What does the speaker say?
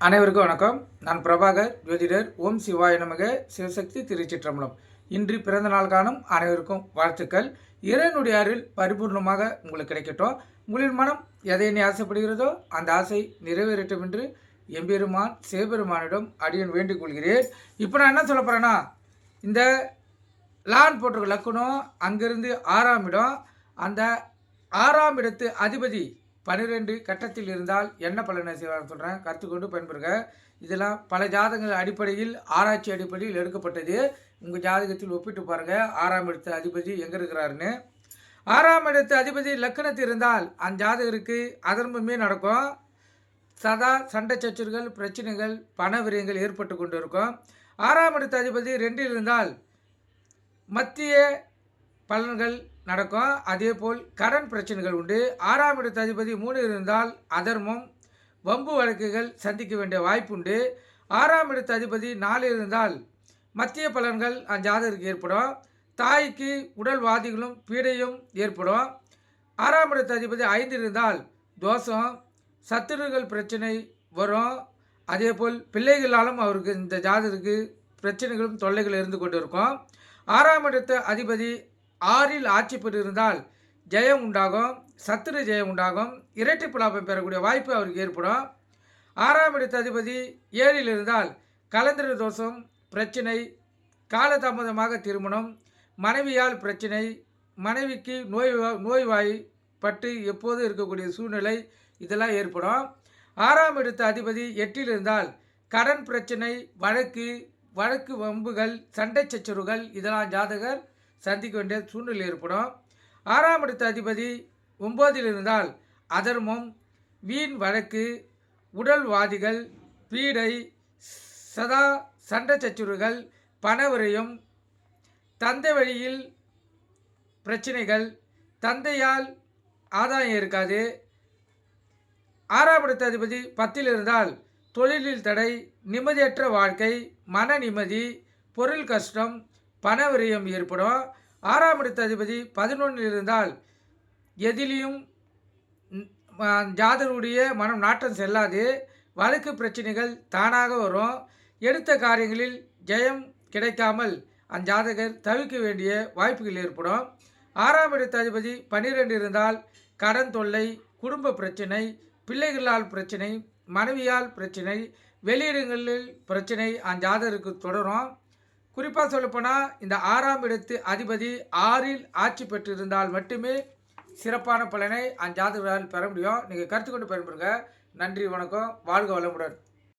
அனைவருக்கும் வணக்கம். நான் பிரபாகர் ஜோதிடர். ஓம் சிவாய நமக. சிவசக்தி திருச்சிற்றம்பலம். இன்று பிறந்த நாள் காணும் அனைவருக்கும் வாழ்த்துக்கள். இறைவனுடைய அருள் பரிபூர்ணமாக உங்களுக்கு கிடைக்கட்டும். உங்களின் மனம் எதை நீ ஆசைப்படுகிறதோ அந்த ஆசை நிறைவேறட்டும் என்று எம்பெருமான் சிவபெருமானிடம் அடியன் வேண்டிக் கொள்கிறேன். இப்போ நான் என்ன சொல்ல போகிறேன்னா, இந்த லான் போட்டிருக்க லக்குனம் அங்கிருந்து 6ஆம் இடம், அந்த 6ஆம் இடத்து அதிபதி 12 கட்டத்தில் இருந்தால் என்ன பலனை செய்வார்னு சொல்கிறேன். கருத்து கொண்டு பயன்பெறுக. இதெல்லாம் பல ஜாதகங்கள் அடிப்படையில் ஆராய்ச்சி அடிப்படையில் எடுக்கப்பட்டது. உங்கள் ஜாதகத்தில் ஒப்பிட்டு பாருங்கள் 6ஆம் இடத்து அதிபதி எங்கே இருக்கிறாருன்னு. 6ஆம் இடத்து அதிபதி லக்கணத்தில் இருந்தால் அந்த ஜாதகருக்கு அதர்மமே நடக்கும். சதா சண்டை சச்சரவுகள், பிரச்சனைகள், பண விரயங்கள் ஏற்பட்டு கொண்டு இருக்கும். 6ஆம் இடத்து அதிபதி 2இல் இருந்தால் மத்திய பலன்கள் நடக்கும். அதே போல் கடன் பிரச்சனைகள் உண்டு. 6ஆம் இடத்து அதிபதி 3 இருந்தால் அதர்மம், வம்பு வழக்குகள் சந்திக்க வேண்டிய வாய்ப்பு உண்டு. 6ஆம் இடத்து அதிபதி 4 இருந்தால் மத்திய பலன்கள் அந்த ஜாதகருக்கு ஏற்படும். தாய்க்கு உடல்வாதிகளும் பீடையும் ஏற்படும். 6ஆம் இடத்து அதிபதி 5 இருந்தால் தோஷம், சத்துருகள் பிரச்சனை வரும். அதே போல் பிள்ளைகளாலும் அவருக்கு இந்த ஜாதகருக்கு பிரச்சனைகளும் தொல்லைகள் இருந்து கொண்டு இருக்கும். 6ஆம் இடத்து அதிபதி 6இல் ஆட்சி பெற்றிருந்தால் ஜெயம் உண்டாகும், சத்துரு ஜெயம் உண்டாகும், இரட்டிப்பு லாபம் பெறக்கூடிய வாய்ப்பு அவருக்கு ஏற்படும். 6ஆம் இடத்து அதிபதி 7இல் இருந்தால் கலந்திர தோஷம் பிரச்சனை, காலதாமதமாக திருமணம், மனைவியால் பிரச்சனை, மனைவிக்கு நோய்வாய்ப்பட்டு எப்போது இருக்கக்கூடிய சூழ்நிலை இதெல்லாம் ஏற்படும். 6ஆம் இடத்து அதிபதி 8இல் இருந்தால் கடன் பிரச்சனை, வழக்கு வம்புகள், சண்டை சச்சரவுகள் இதெல்லாம் ஜாதகர் சந்திக்க வேண்டிய சூழ்நிலை ஏற்படும். 6ஆம் இடத்து அதிபதி 9இல் இருந்தால் அதர்மம், வீண் வழக்கு, உடல்வாதிகள், பீடை, சதா சண்டை சச்சரவுகள், பண விரயம், தந்தை வழியில் பிரச்சனைகள், தந்தையால் ஆதாயம் இருக்காது. 6ஆம் இடத்து அதிபதி 10இல் இருந்தால் தொழிலில் தடை, நிம்மதியற்ற வாழ்க்கை, மன நிம்மதி, பொருள் கஷ்டம், பண விரயம் ஏற்படும். 6ஆம் இடத்து அதிபதி 11இல் இருந்தால் எதிலையும் ஜாதகருடைய மனம் நாட்டம் செல்லாது, வழக்கு பிரச்சனைகள் தானாக வரும். எடுத்த காரியங்களில் ஜெயம் கிடைக்காமல் அந்த ஜாதகர் தவிர்க்க வேண்டிய வாய்ப்புகள் ஏற்படும். 6ஆம் இடத்து அதிபதி 12 இருந்தால் கடன் தொல்லை, குடும்ப பிரச்சனை, பிள்ளைகளால் பிரச்சனை, மனைவியால் பிரச்சனை, வெளியிடங்களில் பிரச்சனை அந்த ஜாதகருக்கு தொடரும். குறிப்பாக சொல்லப்போனால் இந்த 6ஆம் இடத்து அதிபதி 6இல் ஆட்சி பெற்றிருந்தால் மட்டுமே சிறப்பான பலனை அந்த ஜாதகரால் பெற முடியும். நீங்கள் கருத்து கொண்டு பயன்படுங்க. நன்றி, வணக்கம், வாழ்க வளமுடன்.